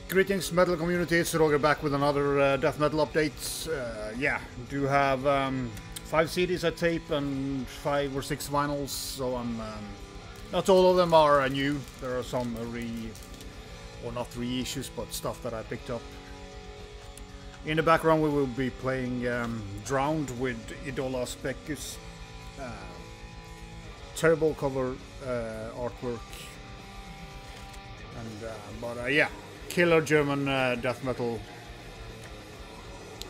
Greetings metal community, it's Roger back with another death metal update. Yeah, do have 5 CDs I tape and 5 or 6 vinyls, so I'm not all of them are new. There are some not reissues, but stuff that I picked up. In the background we will be playing Drowned with Idola Specus. Terrible cover artwork, and yeah. Killer German death metal.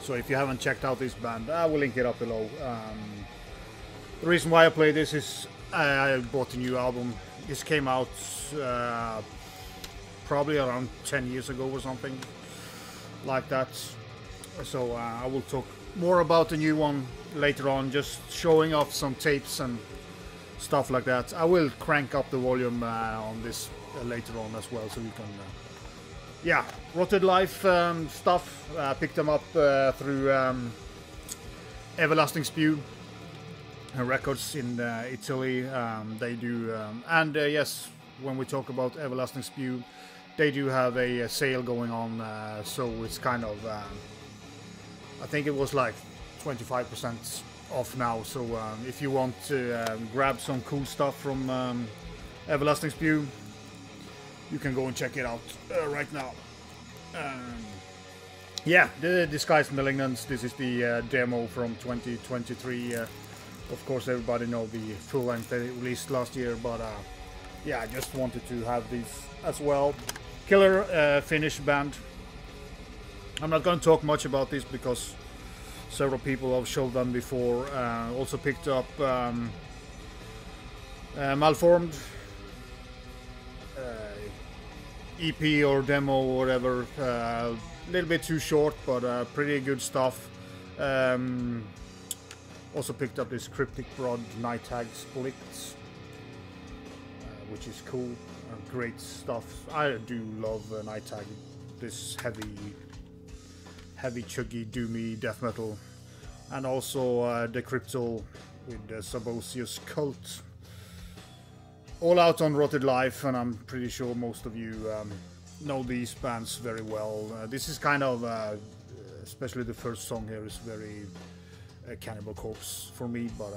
So if you haven't checked out this band, I will link it up below. The reason why I play this is I bought a new album. This came out probably around 10 years ago or something like that. So I will talk more about the new one later on, just showing off some tapes and stuff like that. I will crank up the volume on this later on as well, so you can yeah, Rotted Life stuff. Picked them up through Everlasting Spew records in Italy. They do, and yes, when we talk about Everlasting Spew, they do have a sale going on. So it's kind of, I think it was like 25% off now. So if you want to grab some cool stuff from Everlasting Spew, you can go and check it out right now. Yeah, the Disguised Malignance. This is the demo from 2023. Of course, everybody know the full length they released last year, but yeah, I just wanted to have these as well. Killer Finnish band. I'm not going to talk much about this because several people have showed them before. Also picked up Malformed. EP or demo or whatever, a little bit too short, but pretty good stuff. Also picked up this Cryptic Broad Night Tag Split, which is cool, great stuff. I do love Night Tag, this heavy chuggy doomy death metal, and also Decryptal with Sabazios Culte. All out on Rotted Life, and I'm pretty sure most of you know these bands very well. This is kind of, especially the first song here is very Cannibal Corpse for me, but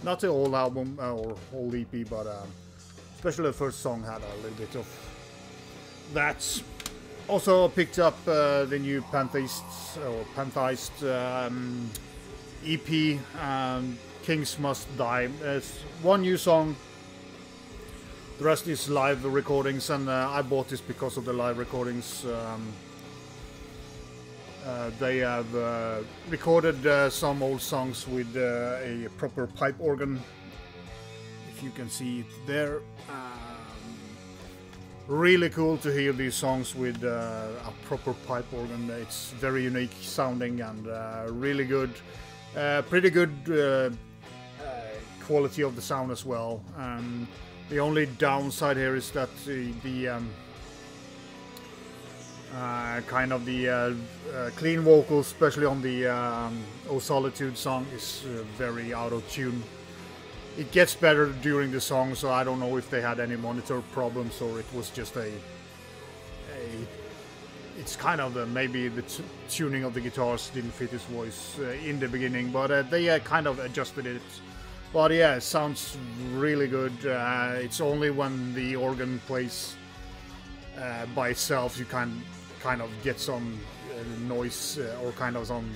not the whole album or whole EP, but especially the first song had a little bit of that. Also picked up the new Pantheist EP, Kings Must Die. It's one new song. The rest is live recordings, and I bought this because of the live recordings. They have recorded some old songs with a proper pipe organ, if you can see it there. Really cool to hear these songs with a proper pipe organ. It's very unique sounding and really good. Pretty good quality of the sound as well. The only downside here is that the kind of the clean vocals, especially on the O Solitude song, is very out of tune. It gets better during the song, so I don't know if they had any monitor problems or it was just it's kind of maybe the tuning of the guitars didn't fit his voice in the beginning, but they kind of adjusted it. But yeah, it sounds really good. It's only when the organ plays by itself you kind of get some noise or kind of some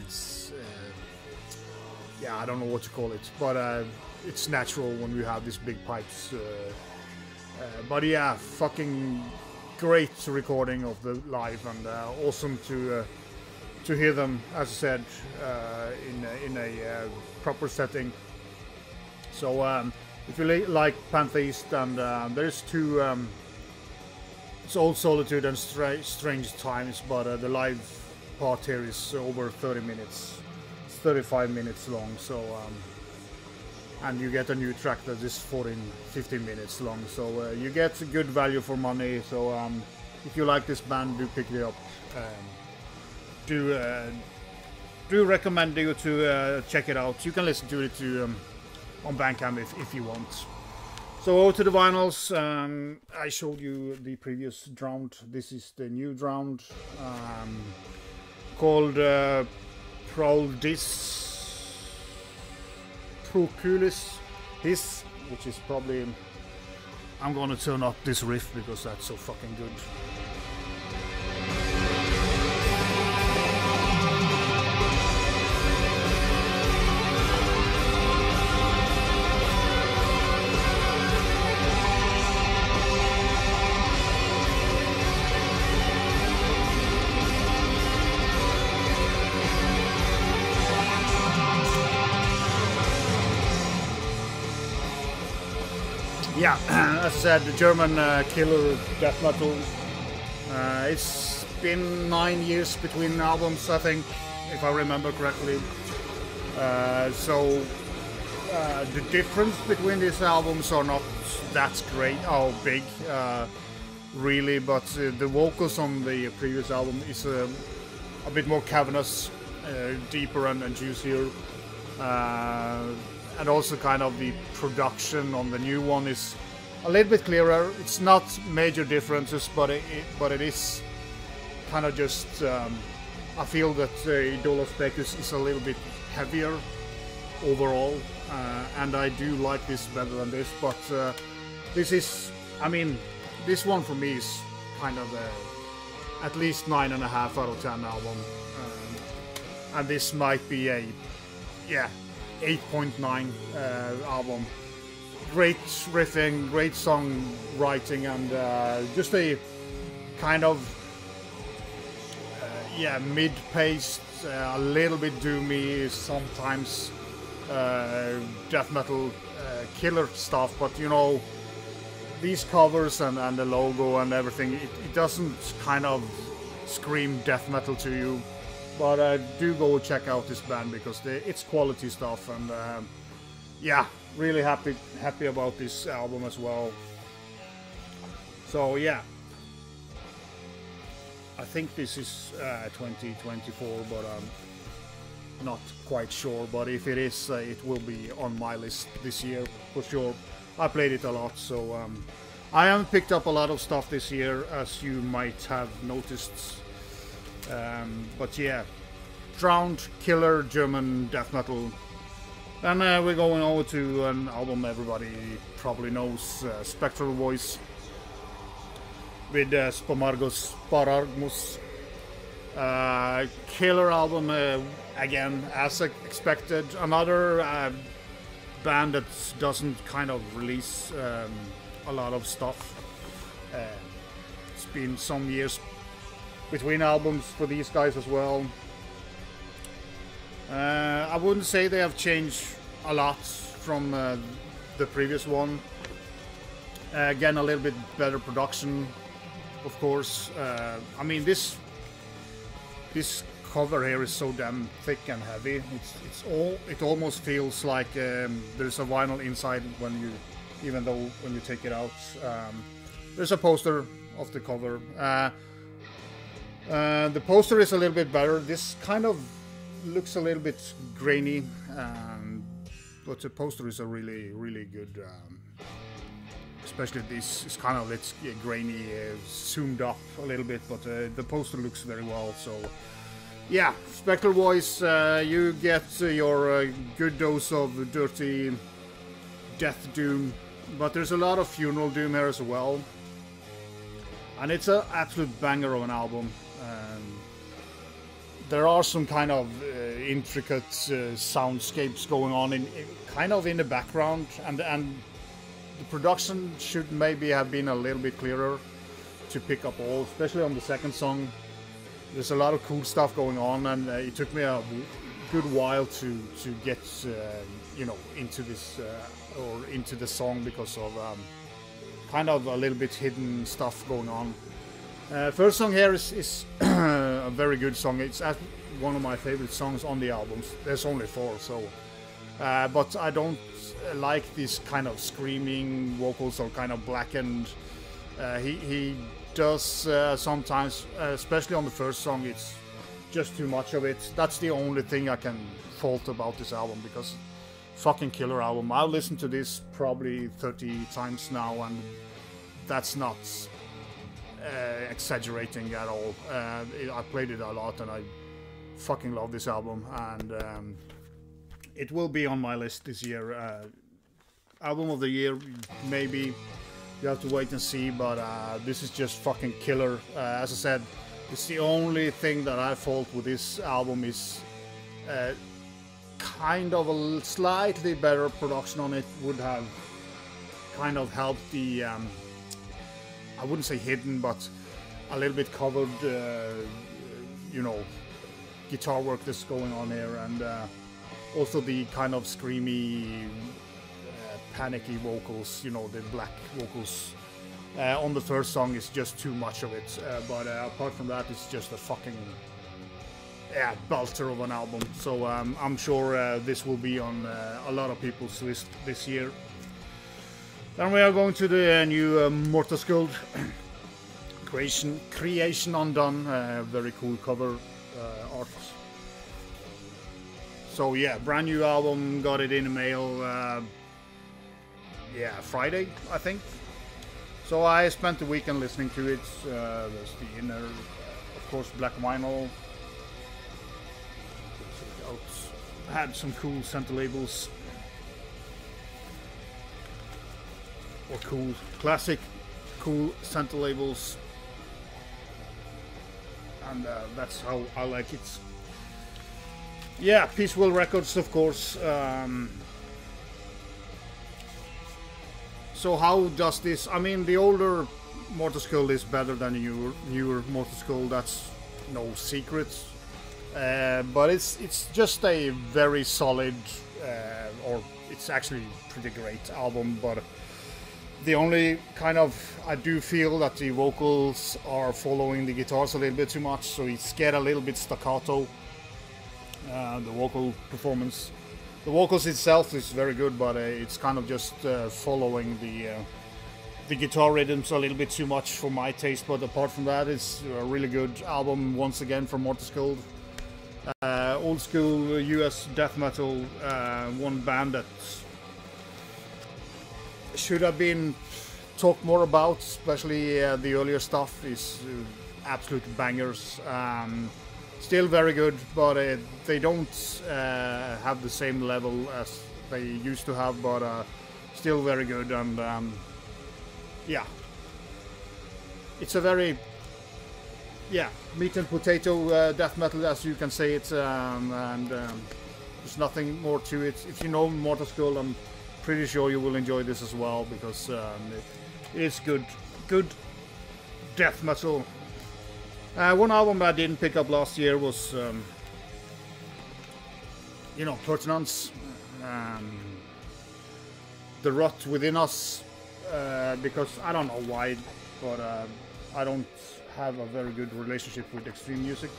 yeah, I don't know what to call it, but it's natural when we have these big pipes. But yeah, fucking great recording of the live, and awesome to hear them, as I said, in a proper setting. So if you like Pantheist, and there's two, it's Old Solitude and Strange Times, but the live part here is over 30 minutes. It's 35 minutes long, so and you get a new track that is 15 minutes long, so you get good value for money. So if you like this band, do pick it up. Do recommend you to check it out. You can listen to it on Bandcamp if you want. So over to the vinyls. I showed you the previous Drowned. This is the new Drowned, called Procul His, which is probably... I'm gonna turn up this riff because that's so fucking good. Yeah, as I said, the German killer death metal. It's been 9 years between albums, I think, if I remember correctly. So the difference between these albums are not that great, big, really. But the vocals on the previous album is a bit more cavernous, deeper and juicier. And also kind of the production on the new one is a little bit clearer. It's not major differences, but it is kind of just... I feel that Idola Specus is a little bit heavier overall, and I do like this better than this, but this is... I mean, this one for me is kind of at least 9.5 out of 10 album, and this might be a... yeah, 8.9 album. Great riffing, great song writing, and just a kind of mid-paced, a little bit doomy, sometimes death metal killer stuff. But you know, these covers and the logo and everything, it doesn't kind of scream death metal to you. But do go check out this band because it's quality stuff, and yeah, really happy about this album as well. So yeah, I think this is 2024, but I'm not quite sure. But if it is, it will be on my list this year for sure. I played it a lot, so I haven't picked up a lot of stuff this year, as you might have noticed. But yeah, Drowned, killer German death metal. And we're going over to an album everybody probably knows, Spectral Voice, with Sparagmos. Killer album, again, as expected. Another band that doesn't kind of release a lot of stuff. It's been some years between albums for these guys as well. I wouldn't say they have changed a lot from the previous one. Again, a little bit better production, of course. I mean, this cover here is so damn thick and heavy. It almost feels like there's a vinyl inside even though when you take it out. There's a poster of the cover. The poster is a little bit better. This kind of looks a little bit grainy, but the poster is a really good. Especially this is kind of grainy, zoomed up a little bit, but the poster looks very well. So yeah, Spectral Voice, you get your good dose of dirty death doom, but there's a lot of funeral doom here as well, and it's an absolute banger of an album. There are some kind of intricate soundscapes going on kind of in the background, and the production should maybe have been a little bit clearer to pick up all, especially on the second song. There's a lot of cool stuff going on, and it took me a good while to get into this or into the song because of kind of a little bit hidden stuff going on. First song here is a very good song. It's one of my favorite songs on the albums. There's only 4, so but I don't like this kind of screaming vocals or kind of blackened. He does sometimes, especially on the first song, it's just too much of it. That's the only thing I can fault about this album, because fucking killer album. I've listened to this probably 30 times now, and that's not exaggerating at all. I played it a lot, and I fucking love this album, and it will be on my list this year. Album of the year, maybe. You have to wait and see, but this is just fucking killer. As I said, it's the only thing that I fault with this album is kind of a slightly better production on it would have kind of helped the, I wouldn't say hidden, but a little bit covered, you know, guitar work that's going on here, and also the kind of screamy, panicky vocals, you know, the black vocals on the first song is just too much of it, but apart from that, it's just a fucking belter of an album. So I'm sure this will be on a lot of people's list this year. Then we are going to the new Morta Skuld Creation Undone, very cool cover art. So yeah, brand new album, got it in the mail Friday, I think. So I spent the weekend listening to it. There's the inner, of course, black vinyl. Had some cool center labels, or cool classic cool center labels, and that's how I like it. Yeah, Peaceful Records, of course. So how does this? I mean, the older Morta Skuld is better than the newer Morta Skuld. That's no secret. But it's just a very solid, or it's actually pretty great album. But the only kind of, I do feel that the vocals are following the guitars a little bit too much, so it's get a little bit staccato. The vocal performance, the vocals itself is very good, but it's kind of just following the guitar rhythms a little bit too much for my taste. But apart from that, it's a really good album once again from Morta Skuld. Old school US death metal, one band that should have been talked more about, especially the earlier stuff is absolute bangers. Still very good, but they don't have the same level as they used to have, but still very good. And yeah, it's a very meat and potato death metal, as you can say it, and there's nothing more to it. If you know Morta Skuld, I'm pretty sure you will enjoy this as well, because it is good death metal. One album I didn't pick up last year was, you know, Purtenance, The Rot Within Us, because I don't know why, but I don't have a very good relationship with extreme music,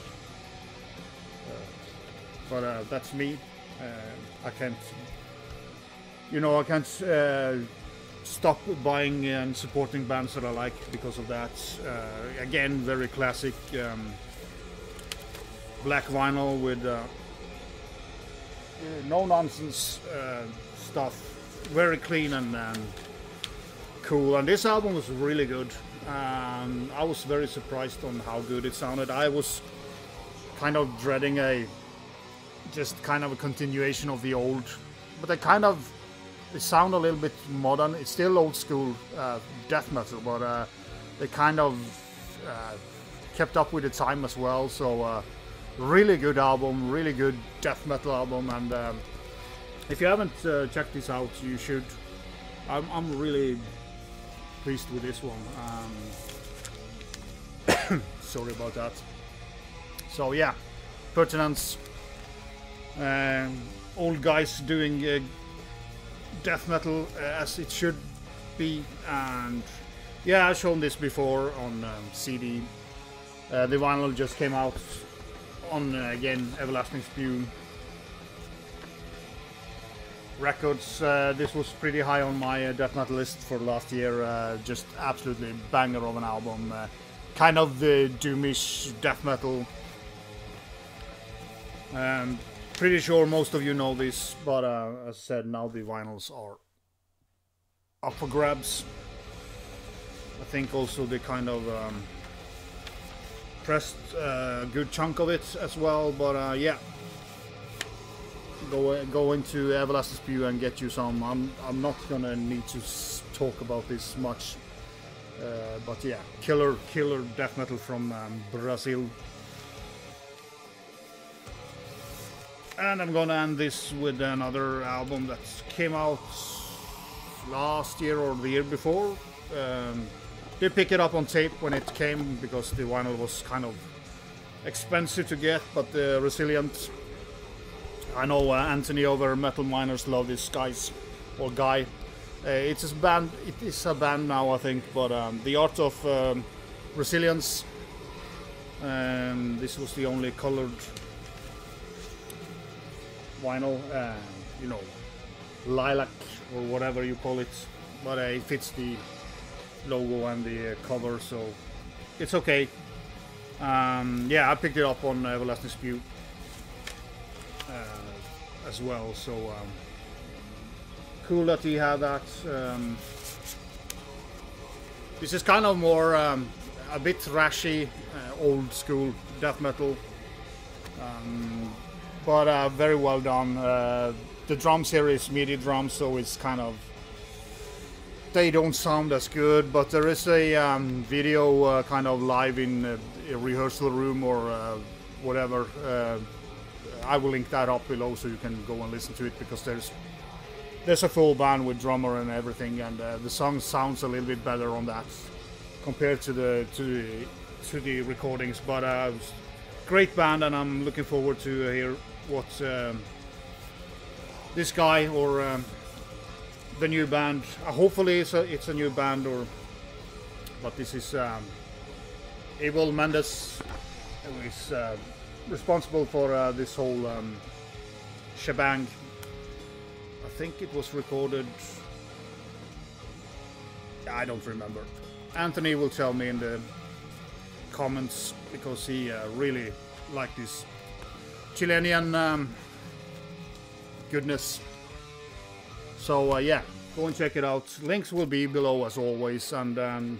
but that's me. I can't stop buying and supporting bands that I like because of that. Again, very classic black vinyl with no nonsense stuff, very clean and cool. And this album was really good. I was very surprised on how good it sounded. I was kind of dreading a continuation of the old, but they sound a little bit modern. It's still old school death metal, but they kind of kept up with the time as well. So really good album, really good death metal album. And if you haven't checked this out, you should. I'm really pleased with this one. Sorry about that. So yeah, Purtenance, old guys doing death metal as it should be. And yeah, I've shown this before on CD. The vinyl just came out on again Everlasting Spew Records. This was pretty high on my death metal list for last year. Just absolutely banger of an album. Kind of the doomish death metal. Pretty sure most of you know this, but as I said, now the vinyls are up for grabs. I think also they kind of pressed a good chunk of it as well, but yeah. Go into Everlasting Spew and get you some. I'm not gonna need to talk about this much, but yeah, killer death metal from Brazil. And I'm gonna end this with another album that came out last year or the year before. Did pick it up on tape when it came because the vinyl was kind of expensive to get, but resilient. I know Anthony over Metal Miners love this guy. It's a band. It is a band now, I think. But the art of resilience. This was the only colored vinyl. You know, lilac or whatever you call it. But it fits the logo and the cover, so it's okay. Yeah, I picked it up on Everlasting Spew. As well, so cool that he had that. This is kind of more a bit thrashy, old school death metal, but very well done. The drums here is MIDI drums, so it's kind of, they don't sound as good, but there is a video kind of live in a rehearsal room or whatever. I will link that up below so you can go and listen to it, because there's a full band with drummer and everything, and the song sounds a little bit better on that compared to the recordings. But great band, and I'm looking forward to hear what this guy or the new band. Hopefully it's a new band, but this is Abel Mendes, who is responsible for this whole shebang. I think it was recorded, I don't remember. Anthony will tell me in the comments, because he really liked this Chilean goodness. So yeah, go and check it out. Links will be below as always, and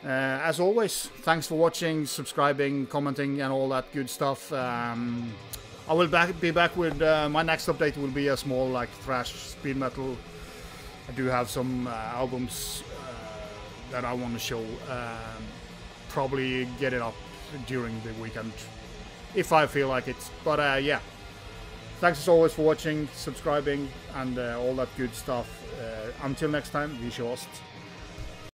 as always, thanks for watching, subscribing, commenting, and all that good stuff. I will be back with my next update. Will be a small, like, thrash speed metal. I do have some albums that I want to show. Probably get it up during the weekend if I feel like it. But yeah, thanks as always for watching, subscribing, and all that good stuff. Until next time, vi hörs.